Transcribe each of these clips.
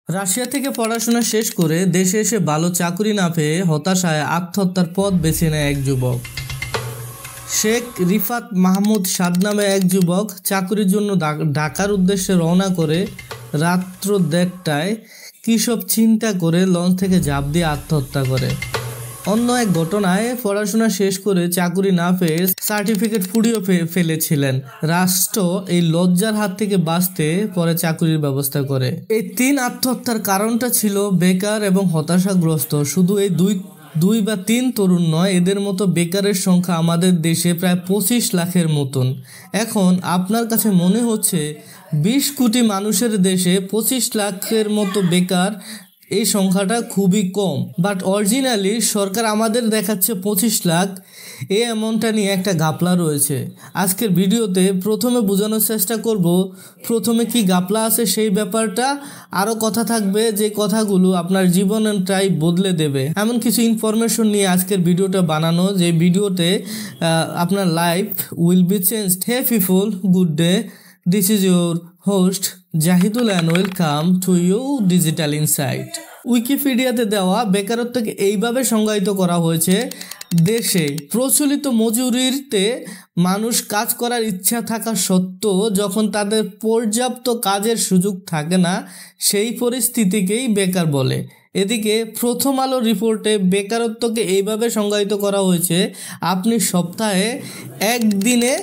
Russia থেকে পড়াশোনা শেষ করে দেশে এসে ভালো চাকরি না পেয়ে হতাশায় আত্মহত্যার পথ বেছে নেয় এক যুবক। শেখ রিফাত মাহমুদ সাদ নামে এক যুবক চাকরির জন্য ঢাকার উদ্দেশ্যে রওনা করে রাত্র 1:30টায় কী সব চিন্তা করে লঞ্চ থেকে ঝাঁপ দিয়ে আত্মহত্যা করে। অন্য এক ঘটনায় পড়াশোনা শেষ করে চাকরি না পেয়ে সার্টিফিকেট পুড়িয়ে ফেলেছিলেন। রাষ্ট্র এই লজ্জার হাত থেকে বাঁচতে পরে চাকরির ব্যবস্থা করে। এই 3 আত্মহত্যার কারণটা ছিল বেকার এবং হতাশাগ্রস্ত। শুধু এই দুই বা 3 তরুণ নয়, এদের মতো বেকারের সংখ্যা আমাদের দেশে প্রায় 25 লাখের মতন। এখন আপনার কাছে মনে হচ্ছে 20 কোটি মানুষের দেশে 25 লাখের মতো বেকার, এই সংখ্যাটা খুবই কম। বাট অরিজিনালি সরকার আমাদের দেখাচ্ছে 25 লাখ। এই অ্যামাউন্টটা নিয়ে একটা ঘাপলা রয়েছে। আজকের ভিডিওতে প্রথমে বোঝানোর চেষ্টা করব প্রথমে কি ঘাপলা আছে সেই ব্যাপারটা, আরও কথা থাকবে যে কথাগুলো আপনার জীবনটাই বদলে দেবে। এমন কিছু ইনফরমেশন নিয়ে আজকের ভিডিওটা বানানো, যে ভিডিওতে আপনার life will be changed. Hey people, good day, this is your host Zahidul and welcome to you digital insight. উইকিপিডিয়াতে দেওয়া বেকারত্বকে এইভাবে সংজ্ঞায়িত করা হয়েছে: দেশে প্রচলিত মজুরিতে মানুষ কাজ করার ইচ্ছা থাকা সত্ত্বেও যখন তাদের পর্যাপ্ত কাজের সুযোগ থাকে না, সেই পরিস্থিতিকেই বেকার বলে। এদিকে প্রথম আলো রিপোর্টে বেকারত্বকে এইভাবে সংজ্ঞায়িত করা হয়েছে: আপনি সপ্তাহে একদিনে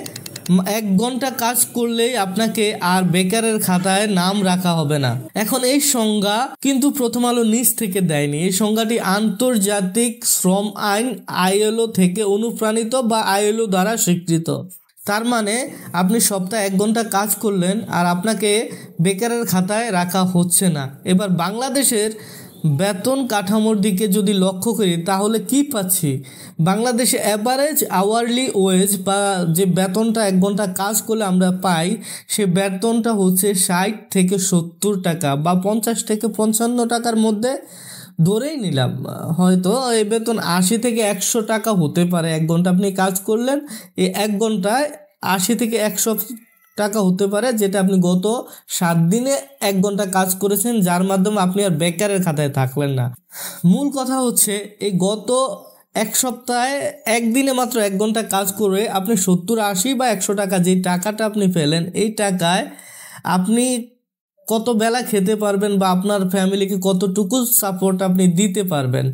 1 ঘন্টা কাজ করলেই আপনাকে আর বেকারের খাতায় নাম রাখা হবে না। এখন এই সংজ্ঞা কিন্তু প্রথম আলো নিজ থেকে দেয়নি। এই সংজ্ঞাটি আন্তর্জাতিক শ্রম আইন ILO থেকে অনুপ্রাণিত বা ILO দ্বারা স্বীকৃত। তার মানে আপনি সপ্তাহে 1 ঘন্টা কাজ করলেন আর আপনাকে বেকারের খাতায় রাখা হচ্ছে না। এবার বাংলাদেশের বেতন কাঠামোর দিকে যদি লক্ষ্য করি তাহলে কি পাচ্ছি? বাংলাদেশে অ্যাভারেজ আওয়ারলি ওয়েজ বা যে বেতনটা 1 ঘন্টা কাজ করলে আমরা পাই, সে বেতনটা হচ্ছে 60 থেকে 70 টাকা বা 50 থেকে 55 টাকার মধ্যে ধরেই নিলাম। হয়তো এই বেতন 80 থেকে 100 টাকা হতে পারে। 1 ঘন্টা আপনি কাজ করলেন, এই 1 ঘন্টায় 80 থেকে 100 টাকা হতে পারে, যেটা আপনি গত 7 দিনে 1 ঘন্টা কাজ করেছেন, যার মাধ্যমে আপনি আর বেকারের খাতায় থাকলেন না। মূল কথা হচ্ছে এই গত 1 সপ্তাহে একদিনে মাত্র 1 ঘন্টা কাজ করে আপনি 70, 80 বা 100 টাকা যেই টাকাটা আপনি পেলেন, এই টাকায় আপনি কত বেলা খেতে পারবেন বা আপনার ফ্যামিলিকে কতটুকু সাপোর্ট আপনি দিতে পারবেন।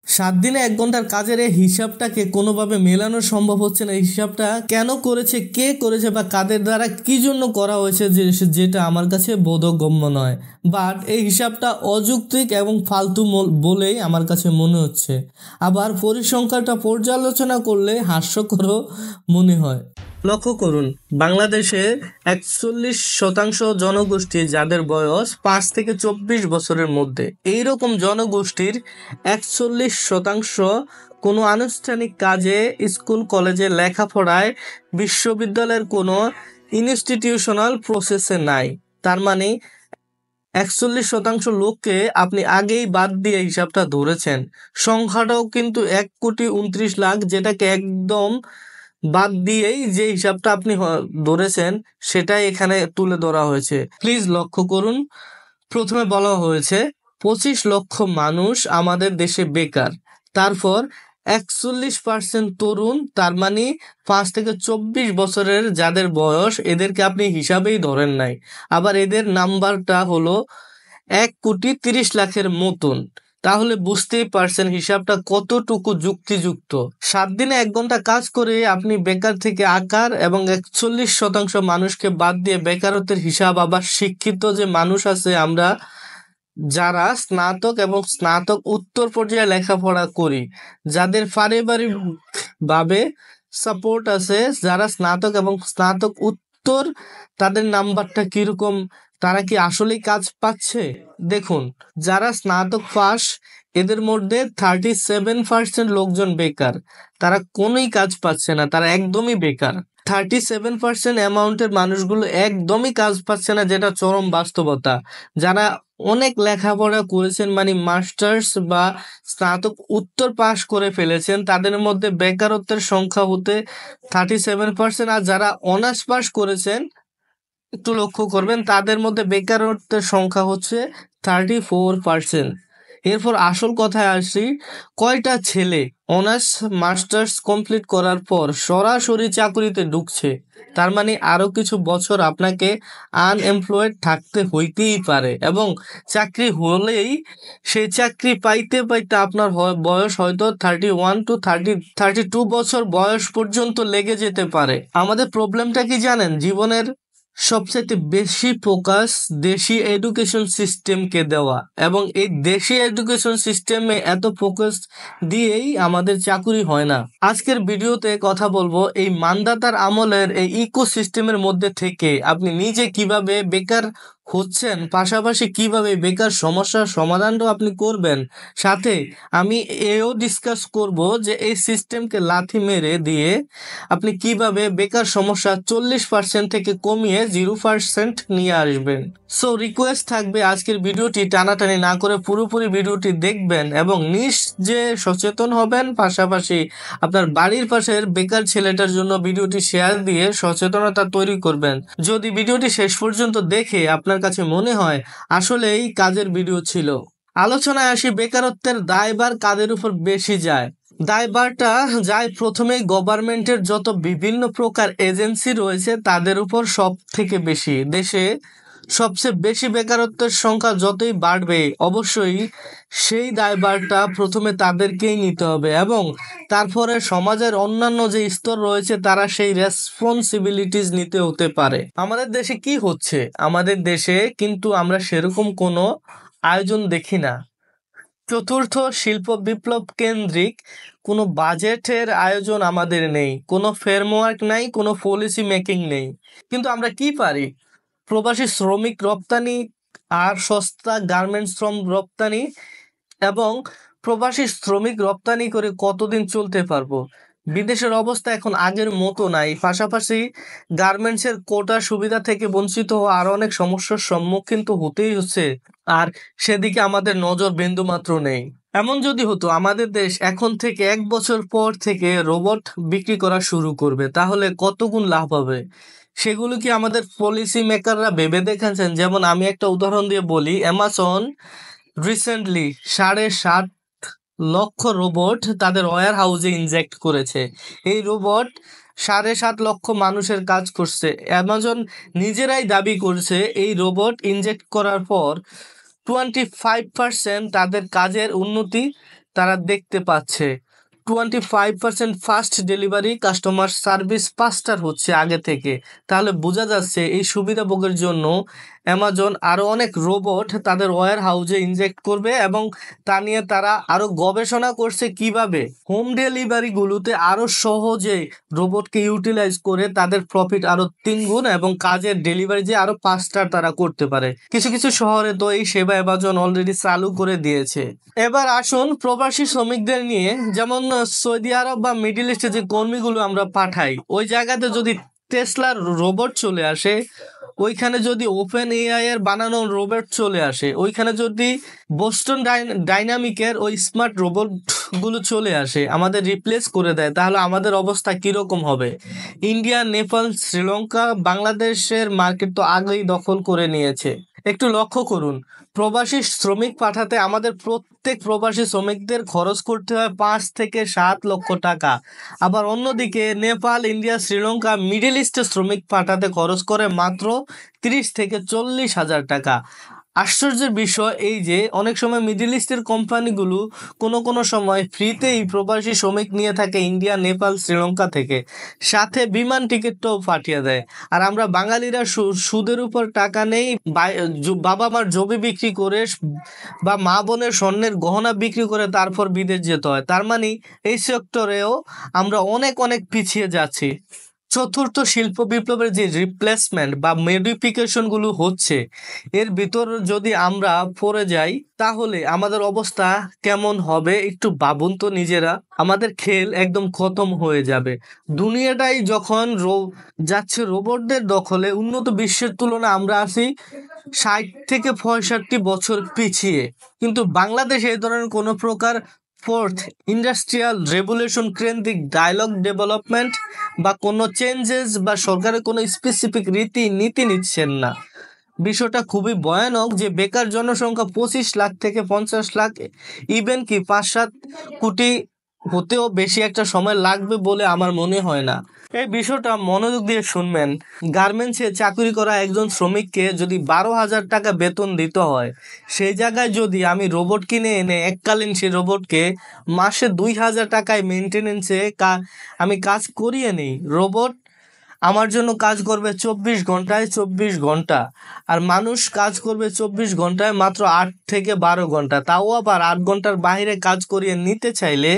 7 দিনে 1 ঘন্টার কাজের এই হিসাবটাকে কোনোভাবে মেলানো সম্ভব হচ্ছে না। এই হিসাবটা কেন করেছে, কে করেছে বা কাদের দ্বারা কি জন্য করা হয়েছে, যেটা আমার কাছে বোধগম্য নয়। বাট এই হিসাবটা অযৌক্তিক এবং ফালতু বলেই আমার কাছে মনে হচ্ছে। আবার পরিসংখ্যানটা পর্যালোচনা করলে হাস্যকরও মনে হয়। লক্ষ্য করুন, বাংলাদেশে 41% জনগোষ্ঠী যাদের বয়স 5 থেকে 24 বছরের মধ্যে। এইরকম জনগোষ্ঠীর 41% কোনো আনুষ্ঠানিক কাজে, স্কুল কলেজে লেখাপড়ায়, বিশ্ববিদ্যালয়ের কোনো ইনস্টিটিউশনাল প্রসেসে নাই। তার মানে 41% লোককে আপনি আগেই বাদ দিয়ে হিসাবটা ধরেছেন। সংখ্যাটাও কিন্তু 1,29,00,000, যেটাকে একদম বাদ দিয়েই যে হিসাবটা আপনি ধরেছেন সেটাই এখানে তুলে ধরা হয়েছে। প্লিজ লক্ষ্য করুন, প্রথমে বলা হয়েছে 25 লক্ষ মানুষ আমাদের দেশে বেকার, তারপর 41% তরুণ, তার মানে 5 থেকে 24 বছরের যাদের বয়স, এদেরকে আপনি হিসাবেই ধরেন নাই। আবার এদের নাম্বারটা হলো 1,30,00,000 মতন। তাহলে বুঝতেই পারছেন হিসাবটা কতটুকু যুক্তিযুক্ত। 7 দিনে 1 ঘন্টা কাজ করে আপনি বেকার থেকে আকার এবং 41% মানুষকে বাদ দিয়ে বেকারত্বের হিসাব। আবার শিক্ষিত যে মানুষ আছে আমরা, যারা স্নাতক এবং স্নাতক উত্তর পর্যায়ে লেখাপড়া করি, যাদের পারিবারিক ভাবে সাপোর্ট আছে, যারা স্নাতক এবং স্নাতক উত্তর, তাদের নাম্বারটা কিরকম? তারা কি আসলেই কাজ পাচ্ছে? দেখুন, যারা স্নাতক পাস, এদের মধ্যে 37% লোকজন বেকার। তারা কোনোই কাজ পাচ্ছে না, তারা একদমই বেকার। 37% অ্যামাউন্টের মানুষগুলো একদমই কাজ পাচ্ছে না, যেটা চরম বাস্তবতা। যারা অনেক লেখাপড়া করেছেন, মানে মাস্টার্স বা স্নাতক উত্তর পাস করে ফেলেছেন, তাদের মধ্যে বেকারত্বের সংখ্যা হতে 37%। আর যারা অনার্স পাস করেছেন, একটু লক্ষ্য করবেন, তাদের মধ্যে বেকারত্বের সংখ্যা হচ্ছে 34%। এরপর আসল কথায় আসি, কয়টা ছেলে অনার্স মাস্টার্স কমপ্লিট করার পর সরাসরি চাকরিতে ঢুকছে? তার মানে আরো কিছু বছর আপনাকে আনএমপ্লয়েড থাকতে হইতেই পারে, এবং চাকরি হলেই সেই চাকরি পাইতে পাইতে আপনার বয়স হয়তো 31 টু 32 বছর বয়স পর্যন্ত লেগে যেতে পারে। আমাদের প্রবলেমটা কি জানেন? জীবনের সবচেয়ে বেশি ফোকাস দেশি এডুকেশন সিস্টেমকে দেওয়া, এবং এই দেশি এডুকেশন সিস্টেমে এত ফোকাস দিয়েই আমাদের চাকুরি হয় না। আজকের ভিডিওতে কথা বলবো এই মানদাতার আমলের এই ইকোসিস্টেমের মধ্যে থেকে আপনি নিজে কিভাবে বেকার হচ্ছেন, পাশাপাশি কিভাবে বেকার সমস্যার সমাধানটাও আপনি করবেন। সাথে আমি এও ডিসকাস করব যে এই সিস্টেমকে লাথি মেরে দিয়ে আপনি কিভাবে বেকার সমস্যা 40% থেকে কমিয়ে 0% নিয়ে আসবেন। সো রিকোয়েস্ট থাকবে আজকের ভিডিওটি টানাটানি না করে পুরোপুরি ভিডিওটি দেখবেন এবং যে সচেতন হবেন, পাশাপাশি আপনার বাড়ির পাশের বেকার ছেলেটার জন্য ভিডিওটি শেয়ার দিয়ে সচেতনতা তৈরি করবেন। যদি ভিডিওটি শেষ পর্যন্ত দেখে আপনার কাছে মনে হয় আসলেই কাজের ভিডিও ছিল। আলোচনায় আসি, বেকারত্বের দায়ভার কাদের উপর বেশি যায়? দায়ভারটা যায় প্রথমেই গভর্নমেন্টের যত বিভিন্ন প্রকার এজেন্সি রয়েছে তাদের উপর সব থেকে বেশি। দেশে সবচেয়ে বেশি বেকারত্বের সংখ্যা যতই বাড়বে অবশ্যই সেই দায়ভারটা প্রথমে তাদেরকেই নিতে হবে, এবং তারপরে সমাজের অন্যান্য যে স্তর রয়েছে তারা সেই রেসপন্সিবিলিটিস নিতে হতে পারে। আমাদের দেশে কি হচ্ছে? আমাদের দেশে কিন্তু আমরা সেরকম কোনো আয়োজন দেখি না। চতুর্থ শিল্প বিপ্লব কেন্দ্রিক কোনো বাজেটের আয়োজন আমাদের নেই, কোনো ফ্রেমওয়ার্ক নাই, কোনো পলিসি মেকিং নেই। কিন্তু আমরা কি পারি? প্রবাসী শ্রমিক রপ্তানি আর সস্তা গার্মেন্টস শ্রম রপ্তানি, এবং প্রবাসী শ্রমিক রপ্তানি করে কতদিন চলতে পারবো? বিদেশের অবস্থা এখন আগের মতো নাই, পাশাপাশি গার্মেন্টসের কোটা সুবিধা থেকে বঞ্চিত হওয়া আরো অনেক সমস্যার সম্মুখীন তো হতেই হচ্ছে, আর সেদিকে আমাদের নজর বিন্দুমাত্র নেই। এমন যদি হতো আমাদের দেশ এখন থেকে 1 বছর পর থেকে রোবট বিক্রি করা শুরু করবে, তাহলে কত গুণ লাভ হবে সেগুলো কি আমাদের পলিসি মেকাররা ভেবে দেখেছেন? যেমন আমি একটা উদাহরণ দিয়ে বলি, অ্যামাজন রিসেন্টলি 7.5 লক্ষ রোবট তাদের ওয়্যার হাউসে ইনজেক্ট করেছে। এই রোবট 7.5 লক্ষ মানুষের কাজ করছে। অ্যামাজন নিজেরাই দাবি করছে এই রোবট ইনজেক্ট করার পর 25% তাদের কাজের উন্নতি তারা দেখতে পাচ্ছে। 25% ফাস্ট ডেলিভারি, কাস্টমার সার্ভিস ফাস্টার হচ্ছে আগে থেকে। তাহলে বোঝা যাচ্ছে এই সুবিধা ভোগের জন্য অ্যামাজন আরো অনেক রোবট তাদের ওয়্যার হাউসে ইনজেক্ট করবে, এবং তা নিয়ে তারা আরো গবেষণা করছে কিভাবে হোম ডেলিভারি গুলোতে আরো সহজে রোবটকে ইউটিলাইজ করে তাদের প্রফিট আরো 3 গুণ এবং কাজের ডেলিভারি যে আরো ফাস্টার তারা করতে পারে। কিছু কিছু শহরে তো এই সেবা অ্যামাজন অলরেডি চালু করে দিয়েছে। এবার আসুন প্রবাসী শ্রমিকদের নিয়ে, যেমন সৌদি আরব বা মিডিল ইস্টে যে কর্মীগুলো আমরা পাঠাই, ওই জায়গাতে যদি টেসলার রোবট চলে আসে, ওইখানে যদি ওপেন এআই এর বানানো রোবট চলে আসে, ওইখানে যদি বোস্টন ডাইনামিকের ওই স্মার্ট রোবট গুলো চলে আসে, আমাদের রিপ্লেস করে দেয়, তাহলে আমাদের অবস্থা কিরকম হবে? ইন্ডিয়া, নেপাল, শ্রীলঙ্কা, বাংলাদেশের মার্কেট তো আগেই দখল করে নিয়েছে। একটু লক্ষ্য করুন, প্রবাসী শ্রমিক পাঠাতে আমাদের প্রত্যেক প্রবাসী শ্রমিকদের খরচ করতে হয় 5 থেকে 7 লক্ষ টাকা। আবার অন্যদিকে নেপাল, ইন্ডিয়া, শ্রীলঙ্কা, মিডল ইস্টে শ্রমিক পাঠাতে খরচ করে মাত্র 30 থেকে 40 হাজার টাকা। আশ্চর্যের বিষয় এই যে অনেক সময় মিডল ইস্টের কোম্পানিগুলো কোনো সময় ফ্রিতেই প্রবাসী শ্রমিক নিয়ে থাকে ইন্ডিয়া, নেপাল, শ্রীলঙ্কা থেকে, সাথে বিমান টিকিটটাও পাঠিয়ে দেয়। আর আমরা বাঙালিরা সুদের উপর টাকা নেই, বাবা মার জমি বিক্রি করে বা মা বোনের স্বর্ণের গহনা বিক্রি করে তারপর বিদেশ যেতে হয়। তার মানে এই সেক্টরেও আমরা অনেক অনেক পিছিয়ে যাচ্ছি। চতুর্থ শিল্প বিপ্লবের যে রিপ্লেসমেন্ট বা মডিফিকেশন গুলো হচ্ছে, এর ভিতর যদি আমরা পড়ে যাই তাহলে আমাদের অবস্থা কেমন হবে একটু ভাবুন তো নিজেরা। আমাদের খেল একদম খতম হয়ে যাবে। দুনিয়াটাই যখন যাচ্ছে রোবটদের দখলে, উন্নত বিশ্বের তুলনায় আমরা আছি 60 থেকে 65 বছর পিছিয়ে। কিন্তু বাংলাদেশে এই ধরনের কোনো প্রকার ফোর্থ, ইন্ডাস্ট্রিয়াল রেভলিউশন কেন্দ্রিক ডায়ালগ ডেভেলপমেন্ট বা কোনো চেঞ্জেস বা সরকারের কোনো স্পেসিফিক নীতি নিচ্ছেন না। বিষয়টা খুবই ভয়ানক যে বেকার জনসংখ্যা 25 লাখ থেকে 50 লাখ, ইভেন কি 5-7 কোটি হতেও বেশি একটা সময় লাগবে বলে আমার মনে হয় না। এই বিষয়টা মনোযোগ দিয়ে শুনবেন। গার্মেন্টসে চাকরি করা একজন শ্রমিককে যদি 12,000 টাকা বেতন দিতে হয়, সেই জায়গায় যদি আমি রোবট কিনে এনে এককালীন সেই রোবটকে মাসে 2,000 টাকায় মেনটেনেন্সে আমি কাজ করিয়ে নিই, রোবট আমার জন্য কাজ করবে 24 ঘন্টায় 24 ঘন্টা, আর মানুষ কাজ করবে 24 ঘন্টায় মাত্র 8 থেকে 12 ঘন্টা, তাও আবার 8 ঘন্টার বাইরে কাজ করিয়ে নিতে চাইলে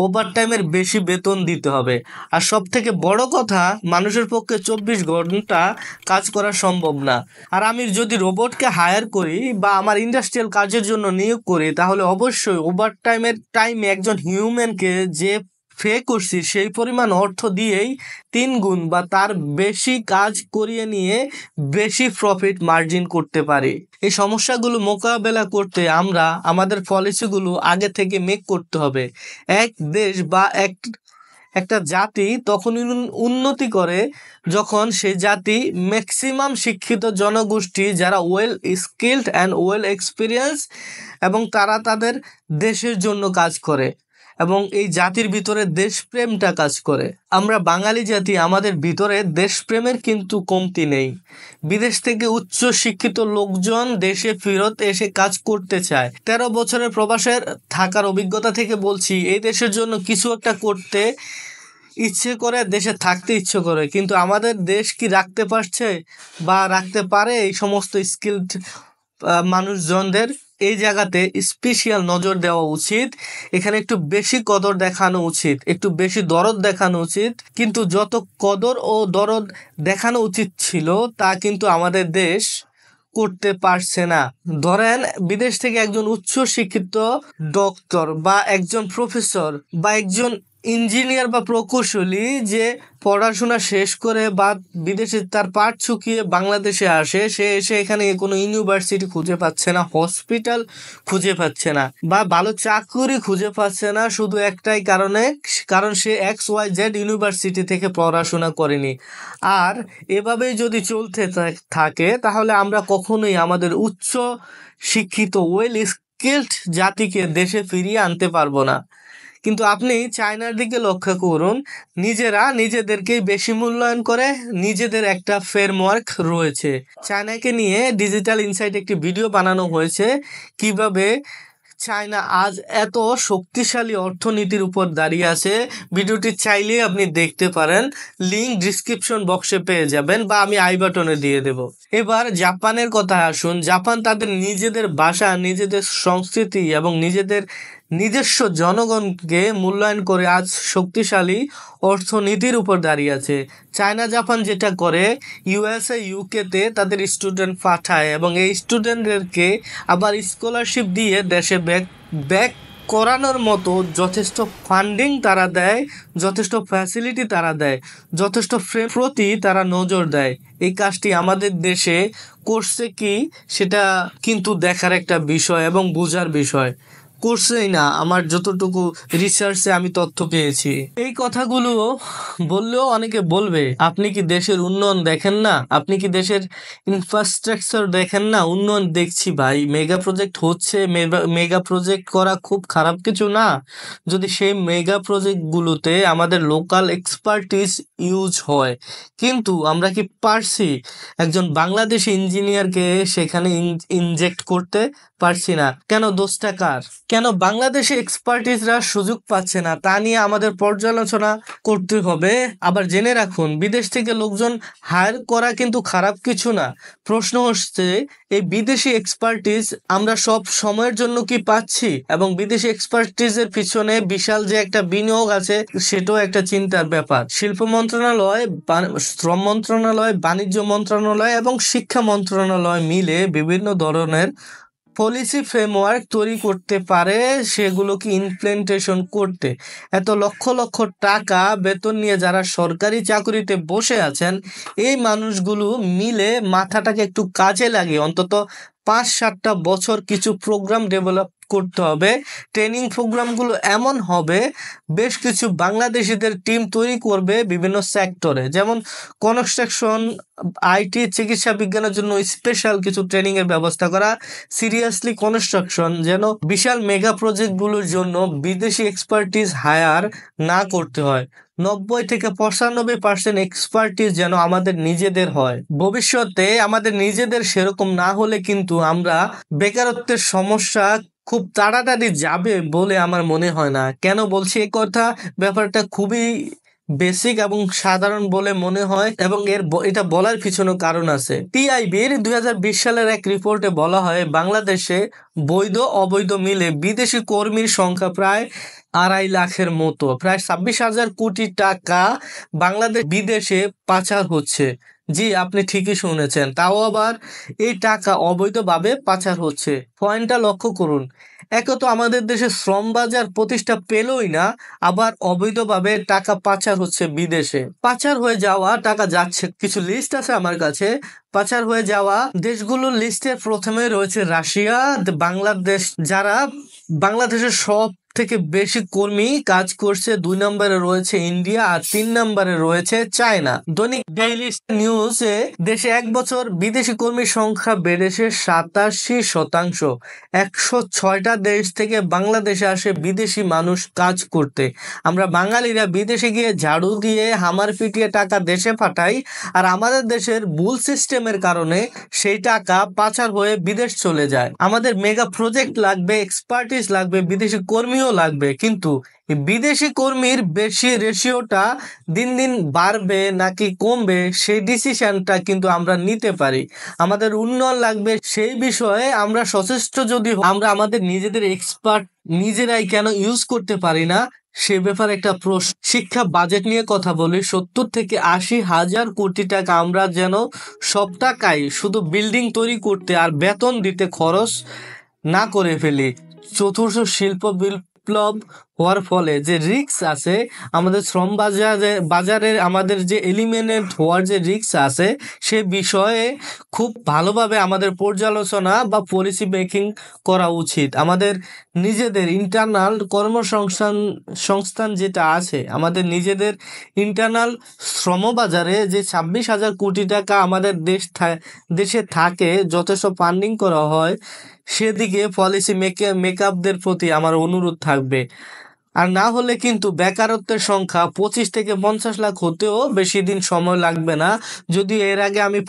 ওভারটাইমের বেশি বেতন দিতে হবে। আর সব থেকে বড় কথা, মানুষের পক্ষে 24 ঘন্টা কাজ করা সম্ভব না। আর আমি যদি রোবটকে হায়ার করি বা আমার ইন্ডাস্ট্রিয়াল কাজের জন্য নিয়োগ করি, তাহলে অবশ্যই ওভারটাইমের টাইমে একজন হিউম্যানকে যে পে করছি সেই পরিমাণ অর্থ দিয়েই 3 গুণ বা তার বেশি কাজ করিয়ে নিয়ে বেশি প্রফিট মার্জিন করতে পারি। এই সমস্যাগুলো মোকাবেলা করতে আমরা আমাদের পলিসিগুলো আগে থেকে মেক করতে হবে। এক দেশ বা একটা জাতি তখনই উন্নতি করে যখন সেই জাতি ম্যাক্সিমাম শিক্ষিত জনগোষ্ঠী যারা well skilled and well experience এবং তারা তাদের দেশের জন্য কাজ করে এবং এই জাতির ভিতরে দেশপ্রেমটা কাজ করে। আমরা বাঙালি জাতি, আমাদের ভিতরে দেশপ্রেমের কিন্তু কমতি নেই। বিদেশ থেকে উচ্চ শিক্ষিত লোকজন দেশে ফেরত এসে কাজ করতে চায়। 13 বছরের প্রবাসের থাকার অভিজ্ঞতা থেকে বলছি, এই দেশের জন্য কিছু একটা করতে ইচ্ছে করে, দেশে থাকতে ইচ্ছে করে, কিন্তু আমাদের দেশ কি রাখতে পারছে বা রাখতে পারে এই সমস্ত স্কিলড মানুষজনদের? এই জায়গাতে স্পেশাল নজর দেওয়া উচিত। এখানে একটু বেশি কদর দেখানো উচিত, একটু বেশি দরদ দেখানো উচিত। কিন্তু যত কদর ও দরদ দেখানো উচিত ছিল তা কিন্তু আমাদের দেশ করতে পারছে না। ধরেন বিদেশ থেকে একজন উচ্চ শিক্ষিত ডক্টর বা একজন প্রফেসর বা একজন ইঞ্জিনিয়ার বা প্রকৌশলী যে পড়াশোনা শেষ করে বা বিদেশে তার পাঠ চুকিয়ে বাংলাদেশে আসে, সে এসে এখানে কোনো ইউনিভার্সিটি খুঁজে পাচ্ছে না, হসপিটাল খুঁজে পাচ্ছে না বা ভালো চাকরি খুঁজে পাচ্ছে না, শুধু একটাই কারণ সে XYZ ইউনিভার্সিটি থেকে পড়াশোনা করেনি। আর এভাবেই যদি চলতে থাকে তাহলে আমরা কখনোই আমাদের উচ্চ শিক্ষিত ওয়েল স্কিলড জাতিকে দেশে ফিরিয়ে আনতে পারবো না। কিন্তু আপনি চায়নার দিকে লক্ষ্য করুন, নিজেরা নিজেদেরকেই বেশি মূল্যায়ন করে, নিজেদের একটা ফ্রেমওয়ার্ক রয়েছে। চায়নাকে নিয়ে ডিজিটাল ইনসাইট একটি ভিডিও বানানো হয়েছে, কিভাবে চায়না আজ এত শক্তিশালী অর্থনীতির উপর দাঁড়িয়ে আছে। ভিডিওটি চাইলে আপনি দেখতে পারেন, লিঙ্ক ডিসক্রিপশন বক্সে পেয়ে যাবেন বা আমি আই বাটনে দিয়ে দেব। এবার জাপানের কথা আসুন। জাপান তাদের নিজেদের ভাষা, নিজেদের সংস্কৃতি এবং নিজস্ব জনগণকে মূল্যায়ন করে আজ শক্তিশালী অর্থনীতির উপর দাঁড়িয়ে আছে। চায়না জাপান যেটা করে, USA UKতে তাদের স্টুডেন্ট পাঠায় এবং এই স্টুডেন্টদেরকে আবার স্কলারশিপ দিয়ে দেশে ব্যাক করানোর মতো যথেষ্ট ফান্ডিং তারা দেয়, যথেষ্ট ফ্যাসিলিটি তারা দেয়, যথেষ্ট প্রতি তারা নজর দেয়। এই কাজটি আমাদের দেশে করছে কি সেটা কিন্তু দেখার একটা বিষয় এবং বোঝার বিষয়। করছেই না, আমার যতটুকু রিসার্চে আমি তথ্য পেয়েছি। এই কথাগুলো বললেও অনেকে বলবে, আপনি কি দেশের উন্নয়ন দেখেন না? আপনি কি দেশের ইনফ্রাস্ট্রাকচার দেখেন না? উন্নয়ন দেখছি ভাই, মেগা প্রজেক্ট হচ্ছে। মেগা প্রজেক্ট করা খুব খারাপ কিছু না, যদি সেই মেগা প্রজেক্টগুলোতে আমাদের লোকাল এক্সপার্টিস ইউজ হয়। কিন্তু আমরা কি পারছি একজন বাংলাদেশি ইঞ্জিনিয়ারকে সেখানে ইনজেক্ট করতে? পারছি না। কেন? দোষটা কার? কেন বাংলাদেশে এক্সপার্টিসরা সুযোগ পাচ্ছে না তা নিয়ে আমাদের পর্যালোচনা করতে হবে। আবার জেনে রাখুন, বিদেশ থেকে লোকজন হায়ার করা কিন্তু খারাপ কিছু না। প্রশ্ন হচ্ছে, এই বিদেশি এক্সপার্টিস আমরা সব সময়ের জন্য কি পাচ্ছি? এবং বিদেশি এক্সপার্টিসের পিছনে বিশাল যে একটা বিনিয়োগ আছে সেটাও একটা চিন্তার ব্যাপার। শিল্প মন্ত্রণালয়, শ্রম মন্ত্রণালয়, বাণিজ্য মন্ত্রণালয় এবং শিক্ষা মন্ত্রণালয় মিলে বিভিন্ন ধরনের পলিসি ফ্রেমওয়ার্ক তৈরি করতে পারে, সেগুলোকে ইমপ্লিমেন্টেশন করতে। এত লক্ষ লক্ষ টাকা বেতন নিয়ে যারা সরকারি চাকরিতে বসে আছেন, এই মানুষগুলো মিলে মাথাটাকে একটু কাজে লাগিয়ে অন্তত 5-7টা বছর কিছু প্রোগ্রাম ডেভেলপ করতে হবে। ট্রেনিং প্রোগ্রামগুলো এমন হবে, বেশ কিছু বাংলাদেশিদের টিম তৈরি করবে বিভিন্ন সেক্টরে, যেমন কনস্ট্রাকশন, আইটি, চিকিৎসা বিজ্ঞানের জন্য স্পেশাল কিছু ট্রেনিং এর ব্যবস্থা করা। সিরিয়াসলি কনস্ট্রাকশন যেন বিশাল মেগা প্রজেক্টগুলোর জন্য বিদেশি এক্সপার্টিস হায়ার না করতে হয়। 90-95% এক্সপার্টিস যেন আমাদের নিজেদের হয়। ভবিষ্যতে আমাদের নিজেদের সেরকম না হলে কিন্তু আমরা বেকারত্বের সমস্যা খুব তাড়াতাড়ি যাবে বলে আমার মনে হয় না। কেন বলছি এই কথা? ব্যাপারটা খুবই বেসিক এবং সাধারণ বলে মনে হয়, এবং এটা বলার পিছনে কারণ আছে। টিআইবির 2020 সালের এক রিপোর্টে বলা হয়, বাংলাদেশে বৈধ অবৈধ মিলে বিদেশি কর্মীর সংখ্যা প্রায় 2.5 লাখের মতো, প্রায় 26,000 কোটি টাকা বাংলাদেশ বিদেশে পাচার হচ্ছে। জি, আপনি ঠিকই শুনেছেন, তাও আবার এই টাকা অবৈধভাবে পাচার হচ্ছে। পয়েন্টটা লক্ষ্য করুন, একে তো আমাদের দেশে শ্রম বাজার প্রতিষ্ঠা পেলই না, আবার অবৈধভাবে টাকা পাচার হচ্ছে বিদেশে। পাচার হয়ে যাওয়া টাকা যাচ্ছে, কিছু লিস্ট আছে আমার কাছে। পাচার হয়ে যাওয়া দেশগুলোর লিস্টে প্রথমে রয়েছে রাশিয়া, বাংলাদেশ, যারা বাংলাদেশের সব থেকে বেশি কর্মী কাজ করছে। 2 নম্বরে রয়েছে ইন্ডিয়া, আর 3 নম্বরে রয়েছে চায়না। দৈনিক ডেইলি নিউজে দেশে 1 বছর বিদেশি কর্মীর সংখ্যা বেড়েছে 87%। 106টা দেশ থেকে বাংলাদেশে আসে বিদেশি মানুষ কাজ করতে। আমরা বাঙালিরা বিদেশে গিয়ে ঝাড়ু দিয়ে হামার পিটিয়ে টাকা দেশে পাঠাই, আর আমাদের দেশের ভুল সিস্টেমের কারণে সেই টাকা পাচার হয়ে বিদেশ চলে যায়। আমাদের মেগা প্রজেক্ট লাগবে, এক্সপার্টিস লাগবে, বিদেশি কর্মীও লাগবে, কিন্তু বিদেশি কর্মীর বেশি রেশিওটা দিন দিন বাড়বে নাকি কমবে সেই ডিসিশনটা কিন্তু আমরা নিতে পারি। আমাদের উন্নয়ন লাগবে, সেই বিষয়ে আমরা সচেষ্ট যদি আমরা আমাদের নিজেদের এক্সপার্ট নিজেরাই কেন ইউজ করতে পারি না সে ব্যাপারে একটা প্রশ্ন। শিক্ষা বাজেট নিয়ে কথা বলি, 70-80 হাজার কোটি টাকা আমরা যেন সব টাকাই শুধু বিল্ডিং তৈরি করতে আর বেতন দিতে খরচ না করে ফেলি। চতুর্থ শিল্প বিপ্লব হওয়ার ফলে যে রিস্ক আছে, আমাদের শ্রম বাজারে আমাদের যে এলিমিনেট হওয়ার যে রিস্ক আছে, সে বিষয়ে খুব ভালোভাবে আমাদের পর্যালোচনা বা পলিসি মেকিং করা উচিত। আমাদের নিজেদের ইন্টারনাল কর্মসংস্থান যেটা আছে, আমাদের নিজেদের ইন্টারনাল শ্রমবাজারে যে 26,000 কোটি টাকা আমাদের দেশে থাকে, যথেষ্ট ফান্ডিং করা হয়, সেদিকে পলিসি মেকআপদের প্রতি আমার অনুরোধ থাকবে। আর না হলে কিন্তু বেকারত্বের সংখ্যা 25-50 লাখ হতেও বেশি দিন সময় লাগবে না। যদি এর আগে আমি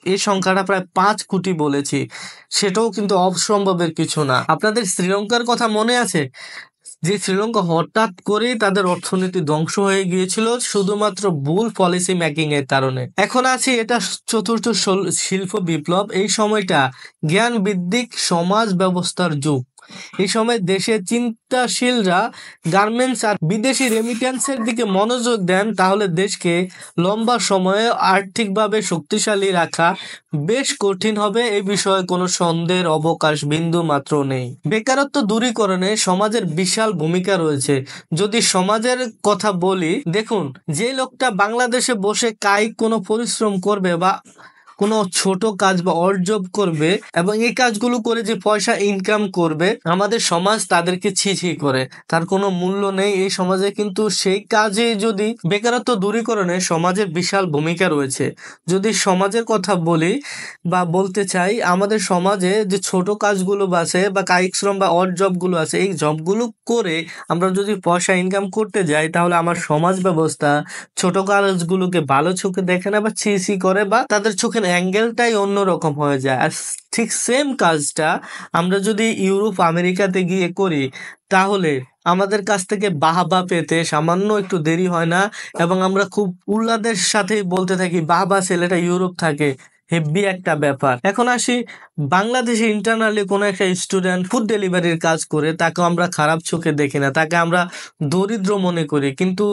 এই সংখ্যাটা প্রায় 5 কোটি বলেছি, সেটাও কিন্তু অসম্ভবের কিছু না। আপনাদের শ্রীলঙ্কার কথা মনে আছে? যে শ্রীলঙ্কা হঠাৎ করেই তাদের অর্থনীতি ধ্বংস হয়ে গিয়েছিল শুধুমাত্র ভুল পলিসি মেকিং এর কারণে। এখন আছি এটা চতুর্থ শিল্প বিপ্লব। এই সময়টা জ্ঞান ভিত্তিক সমাজ ব্যবস্থার যুগ। এই সময় দেশের চিন্তাশীলরা গার্মেন্টস আর বিদেশি রেমিটেন্সের দিকে মনোযোগ দেন, তাহলে দেশকে লম্বা সময়ে আর্থিকভাবে শক্তিশালী রাখা বেশ কঠিন হবে। এই বিষয়ে কোনো সন্দেহের অবকাশ বিন্দু মাত্র নেই। বেকারত্ব দূরীকরণে সমাজের বিশাল ভূমিকা রয়েছে। যদি সমাজের কথা বলি, দেখুন, যে লোকটা বাংলাদেশে বসে কায়িক কোনো পরিশ্রম করবে বা কোনো ছোট কাজ বা অড জব করবে এবং এই কাজগুলো করে যে পয়সা ইনকাম করবে, আমাদের সমাজ তাদেরকে ছি করে, তার কোনো মূল্য নেই এই সমাজে। কিন্তু সেই কাজে যদি বেকারত্ব দূরীকরণে সমাজের বিশাল ভূমিকা রয়েছে। যদি সমাজের কথা বলি বা বলতে চাই, আমাদের সমাজে যে ছোট কাজগুলো আছে বা কায়িক শ্রম বা অড জবগুলো আছে, এই জবগুলো করে আমরা যদি পয়সা ইনকাম করতে যাই, তাহলে আমার সমাজ ব্যবস্থা ছোট কাজগুলোকে ভালো চোখে দেখে না বা ছি করে, বা তাদের চোখের অ্যাঙ্গেলটাই অন্যরকম হয়ে যায়। আর ঠিক সেম কাজটা আমরা যদি ইউরোপ আমেরিকাতে গিয়ে করি, তাহলে আমাদের কাছ থেকে বাহবা পেতে সামান্য একটু দেরি হয় না, এবং আমরা খুব উল্লাদের সাথেই বলতে থাকি, বাহবা, ছেলেটা ইউরোপ থাকে, হেভি একটা ব্যাপার। এখন আসি বাংলাদেশে ইন্টারনালি কোনো একটা স্টুডেন্ট ফুড ডেলিভারির কাজ করে, তাকে আমরা খারাপ চোখে দেখি না, তাকে আমরা দরিদ্র মনে করি। কিন্তু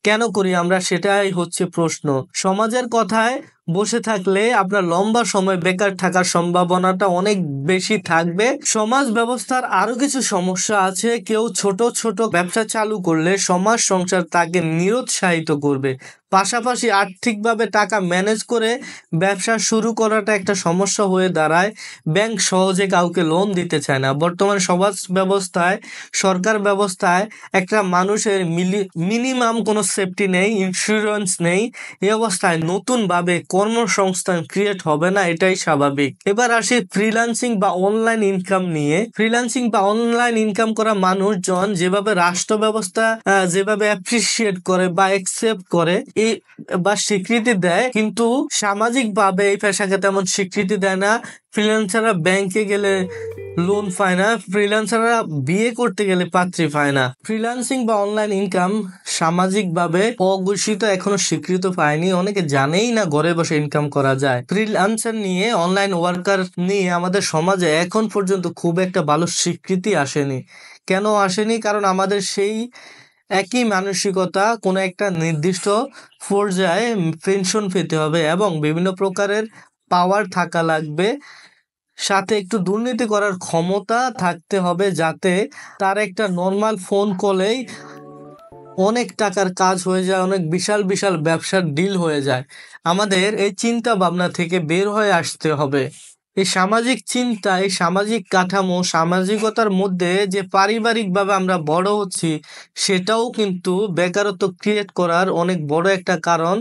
কেন করি আমরা, সেটাই হচ্ছে প্রশ্ন। সমাজের কথায় বসে থাকলে আপনার লম্বা সময় বেকার থাকার সম্ভাবনাটা অনেক বেশি থাকবে। সমাজ ব্যবস্থার আরো কিছু সমস্যা আছে। কেউ ছোট ছোট ব্যবসা চালু করলে সমাজ সংসার তাকে নিরুৎসাহিত করবে। পাশাপাশি আর্থিকভাবে টাকা ম্যানেজ করে ব্যবসা শুরু করাটা একটা সমস্যা হয়ে দাঁড়ায়। ব্যাংক সহজে কাউকে লোন দিতে চায় না। বর্তমান সমাজ ব্যবস্থায়, সরকার ব্যবস্থায় একটা মানুষের মিনিমাম কোনো সেফটি নেই, ইন্স্যুরেন্স নেই। এই অবস্থায় নতুনভাবে কর্মসংস্থান ক্রিয়েট হবে না, এটাই স্বাভাবিক। এবার আসি ফ্রিল্যান্সিং বা অনলাইন ইনকাম নিয়ে। ফ্রিল্যান্সিং বা অনলাইন ইনকাম করা মানুষজন যেভাবে রাষ্ট্র ব্যবস্থা যেভাবে অ্যাপ্রিসিয়েট করে বা অ্যাকসেপ্ট করে এই বা স্বীকৃতি দেয়, কিন্তু সামাজিকভাবে এই পেশাকে তেমন স্বীকৃতি দেয় না। ফ্রিল্যান্সাররা ব্যাংকে গেলে লোন পায় না, ফ্রিল্যান্সাররা বিয়ে করতে গেলে পাত্রী পায় না। ফ্রিল্যান্সিং বা অনলাইন ইনকাম সামাজিকভাবে অঘোষিত, এখনো স্বীকৃত পায়নি। অনেকে জানেই না ঘরে বসে ইনকাম করা যায়। ফ্রিল্যান্সার নিয়ে, অনলাইন ওয়ার্কার নিয়ে আমাদের সমাজে এখন পর্যন্ত খুব একটা ভালো স্বীকৃতি আসেনি। কেন আসেনি? কারণ আমাদের সেই একই মানসিকতা, কোনো একটা নির্দিষ্ট পর্যায়ে পেনশন পেতে হবে এবং বিভিন্ন প্রকারের পাওয়ার থাকা লাগবে, সাথে একটু দুর্নীতি করার ক্ষমতা থাকতে হবে, যাতে তার একটা নর্মাল ফোন কলেই অনেক টাকার কাজ হয়ে যায়, অনেক বিশাল বিশাল ব্যবসার ডিল হয়ে যায়। আমাদের এই চিন্তা ভাবনা থেকে বের হয়ে আসতে হবে। এই সামাজিক চিন্তা, এই সামাজিক কাঠামো, সামাজিকতার মধ্যে যে পারিবারিকভাবে আমরা বড় হচ্ছি, সেটাও কিন্তু বেকারত্ব ক্রিয়েট করার অনেক বড় একটা কারণ।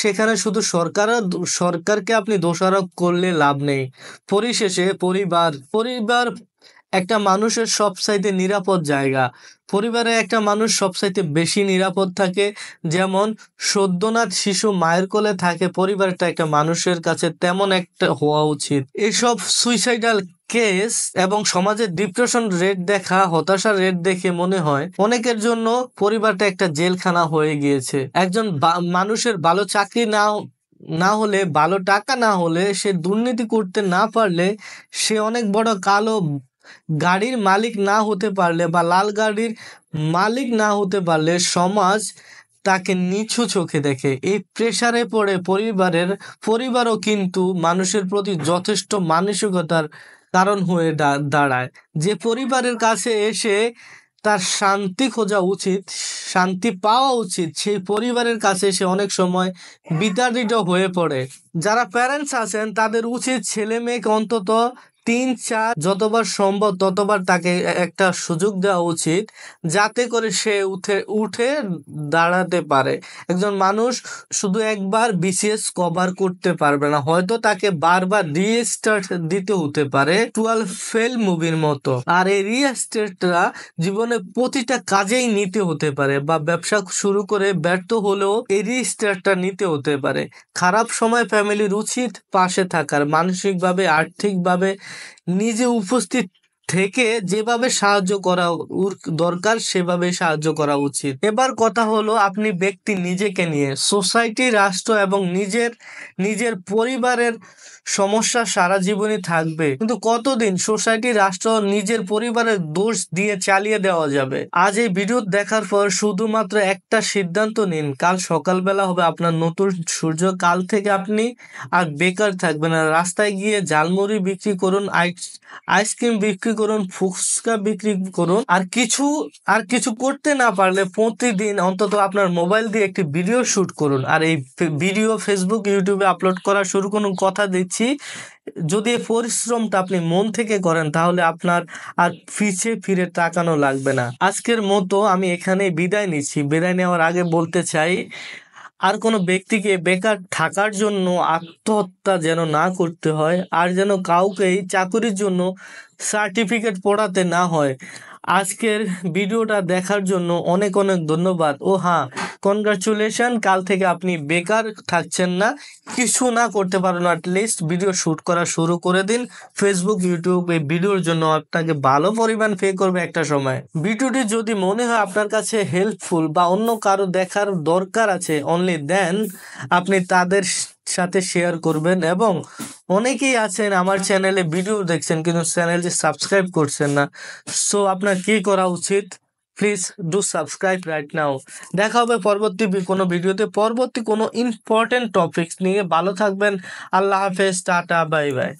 সেখানে শুধু সরকারকে আপনি দোষারোপ করলে লাভ নেই। পরিশেষে পরিবার একটা মানুষের সবচাইতে নিরাপদ জায়গা। পরিবারে একটা মানুষ সবচাইতে বেশি নিরাপদ থাকে। যেমন সদ্যনাথ শিশু মায়ের কোলে থাকে, পরিবারটা একটা মানুষের কাছে তেমন একটা হওয়া উচিত। এসব সুইসাইডাল কেস এবং সমাজের ডিপ্রেশন রেট দেখা, হতাশার রেট দেখে মনে হয় অনেকের জন্য পরিবারটা একটা জেলখানা হয়ে গিয়েছে। একজন মানুষের ভালো চাকরি না হলে, ভালো টাকা না হলে, সে দুর্নীতি করতে না পারলে, সে অনেক বড় কালো গাড়ির মালিক না হতে পারলে বা লাল গাড়ির মালিক না হতে পারলে সমাজ তাকে নিচু চোখে দেখে। এই প্রেসারে পড়ে পরিবারও কিন্তু মানুষের প্রতি যথেষ্ট মানসিকতার কারণ হয়ে দাঁড়ায়। যে পরিবারের কাছে এসে তার শান্তি খোঁজা উচিত, শান্তি পাওয়া উচিত, সেই পরিবারের কাছে সে অনেক সময় বিতাড়িত হয়ে পড়ে। যারা প্যারেন্টস আছেন তাদের উচিত ছেলে মেয়েকে অন্তত 3-4 যতবার সম্ভব ততবার তাকে একটা সুযোগ দেওয়া উচিত, যাতে করে সে উঠে দাঁড়াতে পারে। একজন মানুষ শুধু একবার বিসিএস কভার করতে পারবে না, হয়তো তাকে বারবার রিস্টার্ট দিতে হতে পারে, 12 ফেল মুভির মতো। আর এই রিস্টার্টটা জীবনে প্রতিটা কাজেই নিতে হতে পারে, বা ব্যবসা শুরু করে ব্যর্থ হলেও এই রিস্টার্টটা নিতে হতে পারে। খারাপ সময় ফ্যামিলির উচিত পাশে থাকার, মানসিকভাবে, আর্থিকভাবে নিজে উপস্থিত থেকে যেভাবে সাহায্য করা দরকার সেভাবে সাহায্য করা উচিত। এবার কথা হলো আপনি ব্যক্তি নিজেকে নিয়ে। সোসাইটি, রাষ্ট্র এবং নিজের পরিবারের সমস্যা সারা জীবনই থাকবে, কিন্তু কতদিন সোসাইটি, রাষ্ট্র, নিজের পরিবারের দোষ দিয়ে চালিয়ে দেওয়া যাবে? আজ এই ভিডিও দেখার পর শুধুমাত্র একটা সিদ্ধান্ত নিন, কাল সকালবেলা হবে আপনার নতুন সূর্য। কাল থেকে আপনি আর বেকার থাকবেন না। রাস্তায় গিয়ে ঝালমুড়ি বিক্রি করুন, আইসক্রিম বিক্রি করুন, ফুচকা বিক্রি করুন, আর কিছু করতে না পারলে প্রতিদিন অন্তত আপনার মোবাইল দিয়ে একটি ভিডিও শুট করুন, আর এই ভিডিও ফেসবুক, ইউটিউবে আপলোড করা শুরু করুন। কথা দিচ্ছি, যদি এই পরিশ্রমটা আপনি মন থেকে করেন, তাহলে আপনার আর ফিরে তাকানো লাগবে না। আজকের মতো আমি এখানেই বিদায় নিচ্ছি। বিদায় নেওয়ার আগে বলতে চাই, আর কোনো ব্যক্তিকে বেকার থাকার জন্য আত্মহত্যা যেন না করতে হয়, আর যেন কাউকেই চাকরির জন্য সার্টিফিকেট পড়াতে না হয়। আজকের ভিডিওটা দেখার জন্য অনেক অনেক ধন্যবাদ। ও হ্যাঁ, কনগ্রাচুলেশন, কাল থেকে আপনি বেকার থাকছেন না। কিছু না করতে পারেন, অ্যাটলিস্ট ভিডিও শুট করা শুরু করে দিন। ফেসবুক, ইউটিউব এই ভিডিওর জন্য আপনাকে ভালো পরিমাণ পে করবে একটা সময়। ভিডিওটি যদি মনে হয় আপনার কাছে হেল্পফুল বা অন্য কারো দেখার দরকার আছে, অনলি দেন আপনি তাদের সাথে শেয়ার করবেন। এবং অনেকেই আছেন আমার চ্যানেলে ভিডিও দেখছেন কিন্তু চ্যানেলটি সাবস্ক্রাইব করছেন না। সো আপনার কি করা উচিত? Please do subscribe right now. দেখা হবে পরবর্তী কোনো ভিডিওতে, পরবর্তী কোনো ইম্পর্টেন্ট টপিকস নিয়ে। ভালো থাকবেন। আল্লাহ হাফেজ, টাটা, বাই বাই।